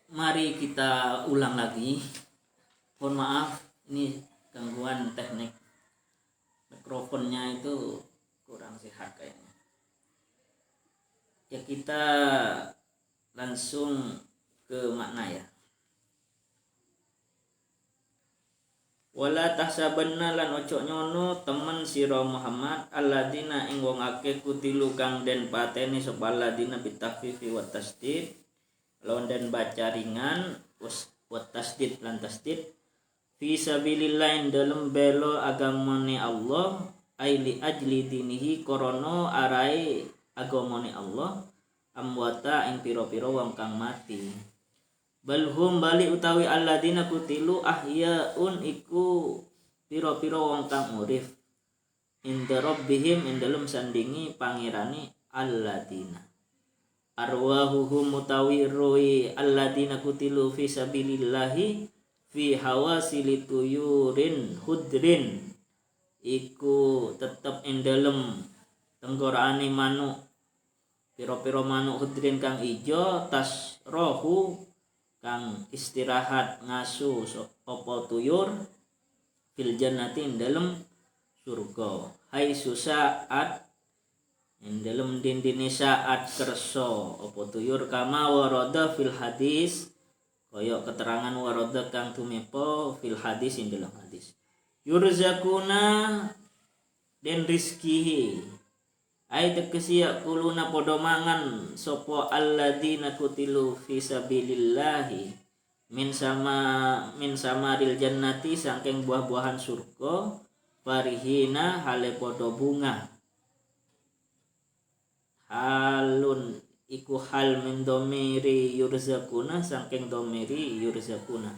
Mari kita ulang lagi. Mohon maaf, ini gangguan teknik mikrofonnya itu kurang sehat kayaknya. Ya, kita langsung ke makna ya. Wala tahsabanna lan ojo nyono temen sira Muhammad alladzina ing wong akeh kutilu kang den pateni sapa alladzina bitakfifi wa tasdid lawan den baca ringan wa tasdid lan tasdid fi sabilillah ing dalem belo agamane Allah ai li ajli dinihi korono arai agamane Allah amwata ing pira-pira wong kang mati. Balhum bali utawi alladzina kutilu ahyaun iku pira-pira wong kang urip inda rabbihim ing dalem sandingi pangirane alladzina arwahuhum utawi ruhi alladzina kutilu fi sabilillahi fi hawasili tuyurin hudrin iku tetep ing dalem tenggorane manuk pira-pira manuk hudrin kang ijo tas rohu kang istirahat ngasu apa tuyur fil jannati ing dalem surga hai susaat ing dalem dindine saat kersa apa tuyur kama warada fil hadis kaya keterangan warada kang tumepa fil hadis ing dalem hadis yurzakuna den rizkihi ai tegesi yakuluna padha mangan sapa alladzina kutilu fi sabilillahi min samaril jannati saking buah-buahan surga farihina hale padha bunga halun iku hal min domiri yurzakuna saking domiri yurzakuna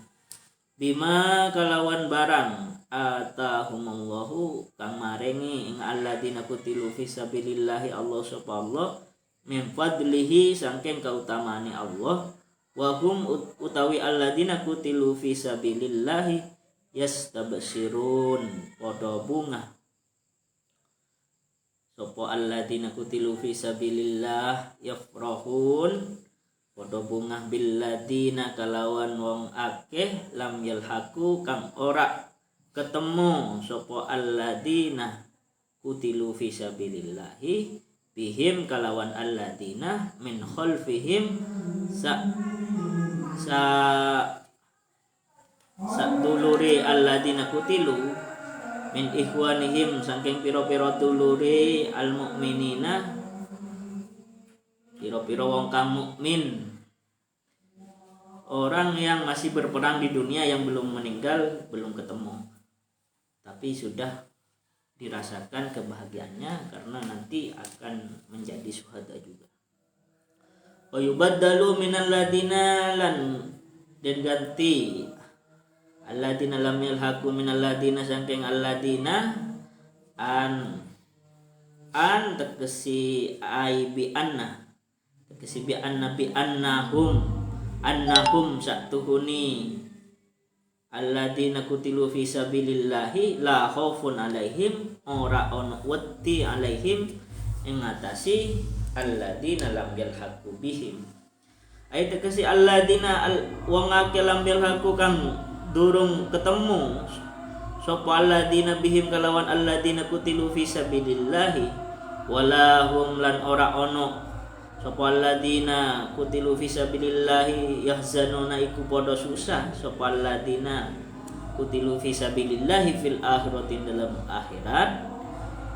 bima kalawan barang atahumullahu kang marengi ing alladzina kutilu fi sabilillahi Allah sapa Allah min fadlihi saking kautamaane Allah wa hum utawi alladzina kutilu fi sabilillahi yastabshirun padha bunga sapa alladzina kutilu fi sabilillah yafrahun padha bunga billadina kalawan wong akeh lam yalhaku kang ora ketemu sapa alladzina kutilu fi sabilillahi bihim kalawan alladzina min khalfihim sa duluri alladzina kutilu min ikhwanihim saking pira-pira duluri almukminina pira-pira wong kang mukmin orang yang masih berperang di dunia yang belum meninggal belum ketemu tapi sudah dirasakan kebahagiaannya karena nanti akan menjadi syuhada juga. Wa yubaddalu minal ladina lan den ganti alladzina lam yalhaqu minal ladina saking alladzina an tegesi ai bi anna tegesi bi annahum satuhuni alladzina kutilu fi sabilillahi la khaufun alaihim ora ono wedi alaihim ing ngatasi alladzina lam yalhaqu bihim ayat tegesi alladzina wong akeh lam yalhaqu kang durung ketemu sapa alladzina bihim kalawan alladzina kutilu fi sabilillahi wala hum lan ora ono sapa alladzina kutilu fi sabilillahi yahzanuna iku padha susah sapa alladzina kutilu fi sabilillahi fil akhirati dalam akhirat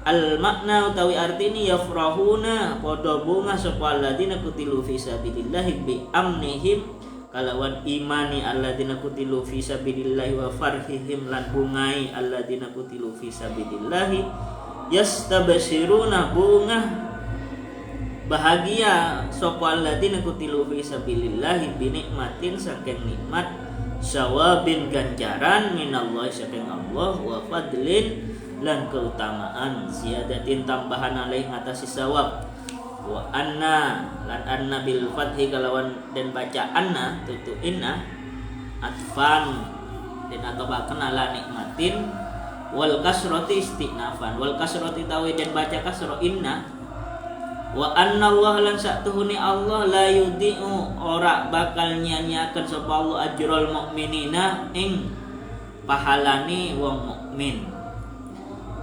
al makna utawi artini yafrahuna padha bunga sapa alladzina kutilu fi sabilillahi bi amnihim kalawan imani alladzina kutilu fi sabilillahi wa farhihim lan bungai alladzina kutilu fi sabilillahi yastabshiruna bunga bahagia sapa alladzina kutilu fi sabilillahi bi nikmatin saking nikmat sawabin ganjaran minallahi saking Allah wa fadlin lan keutamaan ziyadatin tambahan alaih ngatasi sawab wa anna lan anna bil fathi kalawan dan baca anna tutu inna atfan dan atau bahkan ala nikmatin wal kasrati istinafan wal kasrati tawi dan baca kasro inna Wa anna Allah lan satuhuni Allah la yudhi'u ora bakal nyanyiaken sapa Allah ajrul mukminina ing pahalani wong mukmin.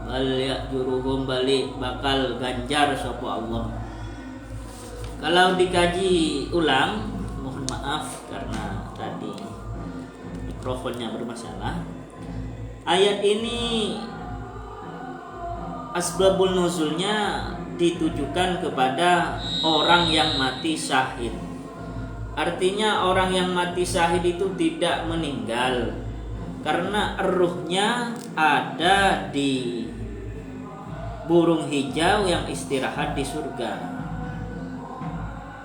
Bal ya'juruhum balik bakal ganjar sapa Allah. Kalau dikaji ulang, mohon maaf karena tadi mikrofonnya bermasalah. Ayat ini asbabul nuzulnya ditujukan kepada orang yang mati syahid. Artinya orang yang mati syahid itu tidak meninggal karena ruhnya ada di burung hijau yang istirahat di surga.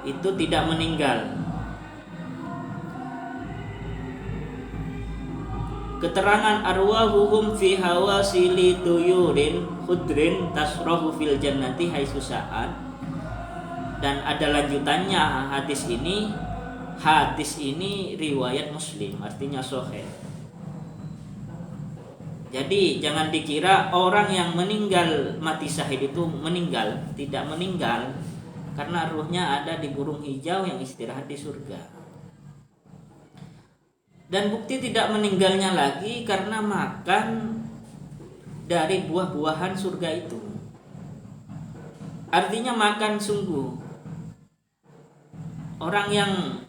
Itu tidak meninggal. Keterangan arwahuhum fi hawasili tuyurin khudrin tasrahu fil jannati haitsu sa'at. Dan ada lanjutannya hadis ini. Hadis ini riwayat Muslim, artinya sahih. Jadi jangan dikira orang yang meninggal mati syahid itu meninggal, tidak meninggal karena ruhnya ada di burung hijau yang istirahat di surga. Dan bukti tidak meninggalnya lagi karena makan dari buah-buahan surga itu. Artinya makan sungguh. Orang yang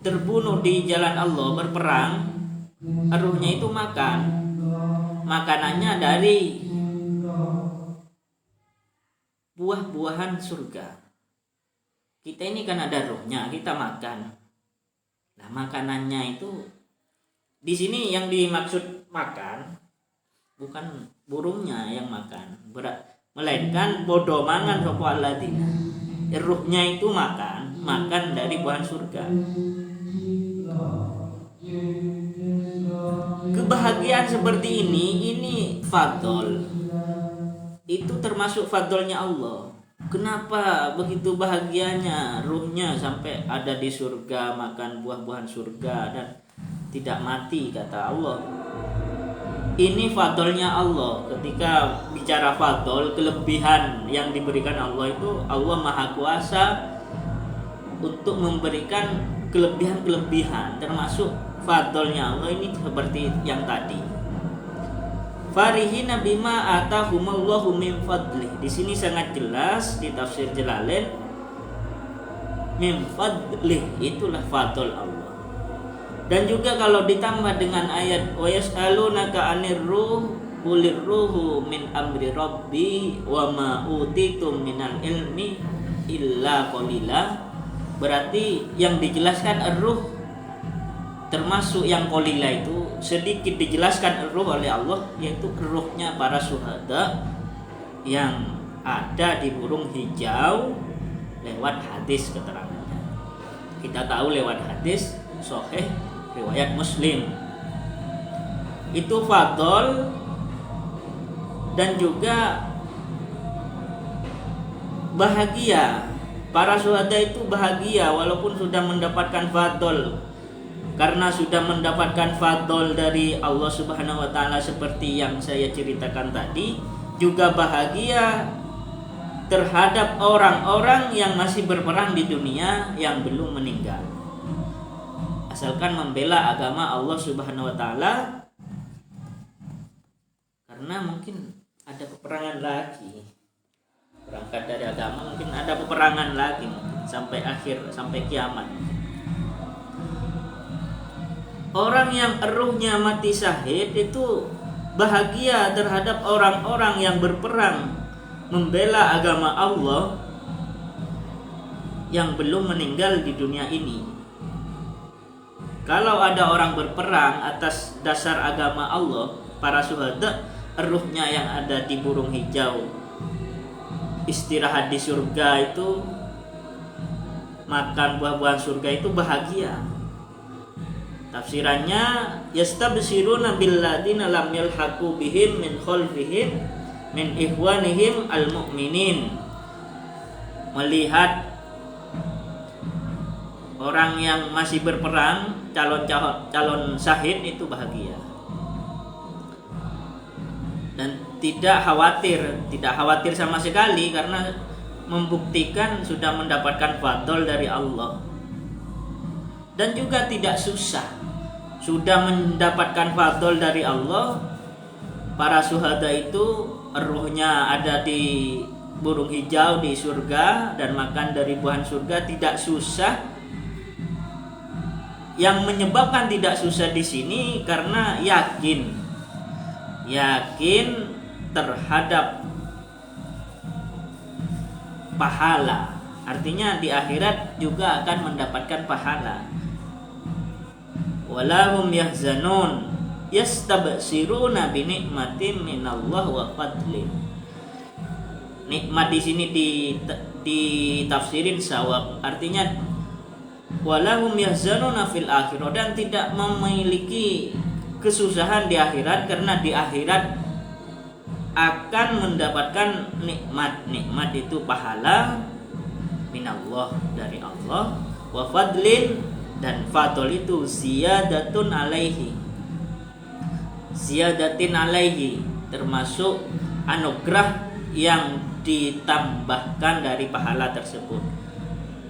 terbunuh di jalan Allah berperang, ruhnya itu makan. Makanannya dari buah-buahan surga. Kita ini kan ada ruhnya, kita makan. Nah, makanannya itu di sini yang dimaksud makan bukan burungnya yang makan, melainkan bodoh mangan sapa alladzina. Ruhnya itu makan dari buah surga. Kebahagiaan seperti ini fadl. Itu termasuk fadlnya Allah. Kenapa begitu bahagianya ruhnya sampai ada di surga, makan buah-buahan surga dan tidak mati, kata Allah. Ini fadlnya Allah. Ketika bicara fadl, kelebihan yang diberikan Allah itu, Allah Maha Kuasa untuk memberikan kelebihan-kelebihan, termasuk fadlnya Allah ini seperti yang tadi. Farihina bima atahumallahu min fadlih. Di sini sangat jelas di tafsir Jalalain, min fadlih itulah fadl Allah. Dan juga kalau ditambah dengan ayat wa yas'alunaka 'anir ruh qulir ruhu min amri rabbi wa ma utitum minal ilmi illa qalila. Berarti yang dijelaskan ar-ruh termasuk yang qalila itu sedikit dijelaskan ruh oleh Allah, yaitu ruhnya para syuhada yang ada di burung hijau lewat hadis keterangannya. Kita tahu lewat hadis sahih riwayat Muslim. Itu fadl dan juga bahagia. Para syuhada itu bahagia walaupun sudah mendapatkan fadl. Karena sudah mendapatkan fadl dari Allah Subhanahu wa taala seperti yang saya ceritakan tadi, juga bahagia terhadap orang-orang yang masih berperang di dunia yang belum meninggal. Asalkan membela agama Allah Subhanahu wa taala, karena mungkin ada peperangan lagi. Berangkat dari agama mungkin ada peperangan lagi mungkin sampai akhir, sampai kiamat. Orang yang ruhnya mati syahid itu bahagia terhadap orang-orang yang berperang membela agama Allah yang belum meninggal di dunia ini. Kalau ada orang berperang atas dasar agama Allah, para syuhada, ruhnya yang ada di burung hijau istirahat di surga itu, makan buah-buahan surga itu bahagia. Tafsirannya yastabshiruna billadzina lam yalhaqu bihim min khalfihim min ikhwanihim almu'minin. Melihat orang yang masih berperang, calon syahid itu bahagia. Dan tidak khawatir sama sekali karena membuktikan sudah mendapatkan fadl dari Allah. Dan juga tidak susah, sudah mendapatkan fadl dari Allah. Para syuhada itu ruhnya ada di burung hijau di surga dan makan dari buah surga, tidak susah. Yang menyebabkan tidak susah di sini karena yakin terhadap pahala. Artinya di akhirat juga akan mendapatkan pahala. Walahum yahzanun yastabsiruna bi nikmatin minallah wa fadlin. Nikmat di sini ditafsirin sawab. Artinya walahum yahzanuna fil akhirah, dan tidak memiliki kesusahan di akhirat karena di akhirat akan mendapatkan nikmat itu pahala minallah dari Allah, wa fadlin, dan fadl itu ziyadatin alaihi termasuk anugerah yang ditambahkan dari pahala tersebut,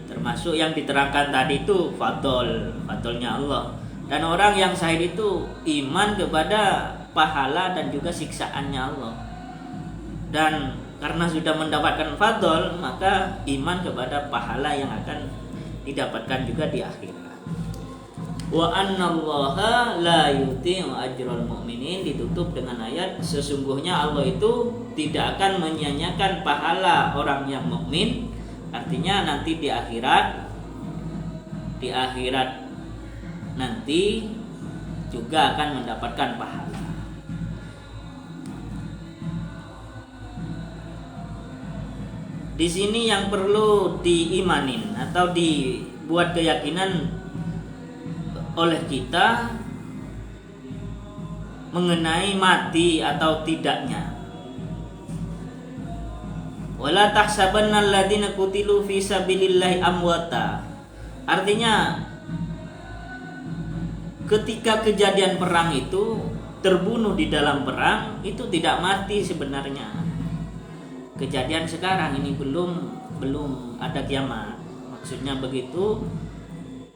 termasuk yang diterangkan tadi itu fadlnya Allah. Dan orang yang syahid itu iman kepada pahala dan juga siksaannya Allah. Dan karena sudah mendapatkan fadl, maka iman kepada pahala yang akan didapatkan juga di akhirat. Wa annallaha la yudhi'u ajral mu'minin, ditutup dengan ayat sesungguhnya Allah itu tidak akan menyia-nyiakan pahala orang yang mukmin. Artinya nanti di akhirat nanti juga akan mendapatkan pahala. Di sini yang perlu diimanin atau dibuat keyakinan oleh kita mengenai mati atau tidaknya. Wala tahsabanna alladziina qutilu fi sabilillahi amwata. Artinya ketika kejadian perang itu terbunuh di dalam perang itu tidak mati sebenarnya. Kejadian sekarang ini belum ada kiamat. Maksudnya begitu.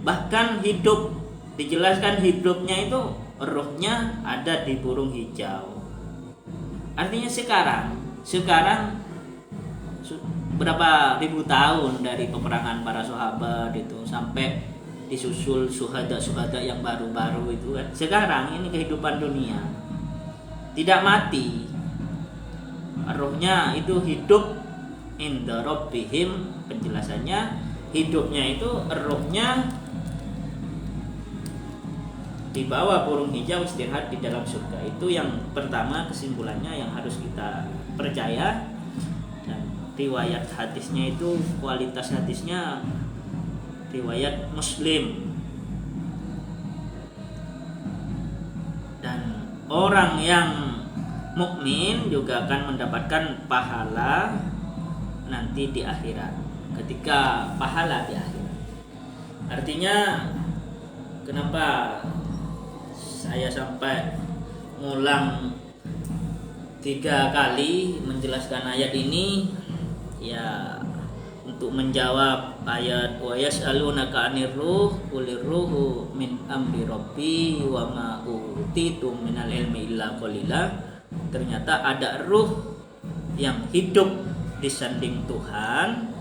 Bahkan hidup, dijelaskan hidupnya itu ruhnya ada di burung hijau. Artinya sekarang berapa ribu tahun dari peperangan para sahabat itu sampai disusul syuhada yang baru-baru itu kan. Sekarang ini kehidupan dunia tidak mati, ruhnya itu hidup inda rabbihim. Penjelasannya hidupnya itu ruhnya dibawa burung hijau istirahat di dalam surga. Itu yang pertama kesimpulannya yang harus kita percaya. Dan riwayat hadisnya itu kualitas hadisnya riwayat Muslim. Dan orang yang mukmin juga akan mendapatkan pahala nanti di akhirat, ketika pahala di akhirat. Artinya kenapa saya sampai ngulang 3 kali menjelaskan ayat ini, ya untuk menjawab ayat wa yas'alunaka 'anir ruh qulir ruhu min amri rabbi wa ma utitum minal ilmi illa qalila. Ternyata ada ruh yang hidup di sanding Tuhan,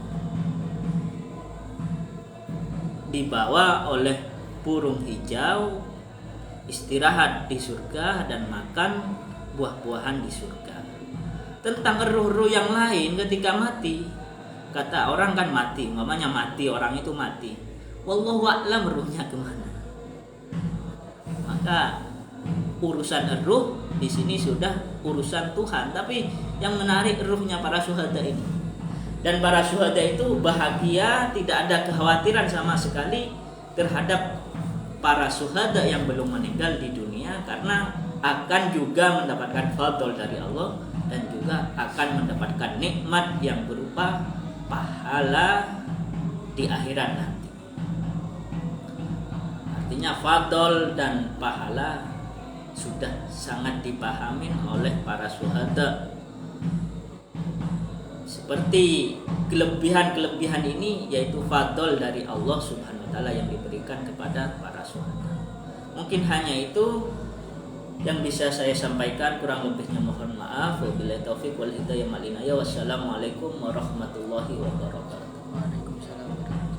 dibawa oleh burung hijau, istirahat di surga dan makan buah-buahan di surga. Tentang ruh-ruh yang lain ketika mati, kata orang kan mati, umpamanya mati, orang itu mati, wallahu a'lam ruhnya kemana. Maka urusan ruh di sini sudah urusan Tuhan. Tapi yang menarik ruhnya para syuhada ini. Dan para syuhada itu bahagia, tidak ada kekhawatiran sama sekali terhadap para syuhada yang belum meninggal di dunia, karena akan juga mendapatkan fadl dari Allah dan juga akan mendapatkan nikmat yang berupa pahala di akhirat nanti. Artinya fadl dan pahala sudah sangat dipahamin oleh para syuhada. Seperti kelebihan-kelebihan ini yaitu fadl dari Allah Subhanahu wa taala yang diberikan kepada para syuhada. Mungkin hanya itu yang bisa saya sampaikan, kurang lebihnya mohon maaf. Wabillahi taufiq wal hidayah. Wassalamualaikum warahmatullahi wabarakatuh. Waalaikumsalam warahmatullahi wabarakatuh.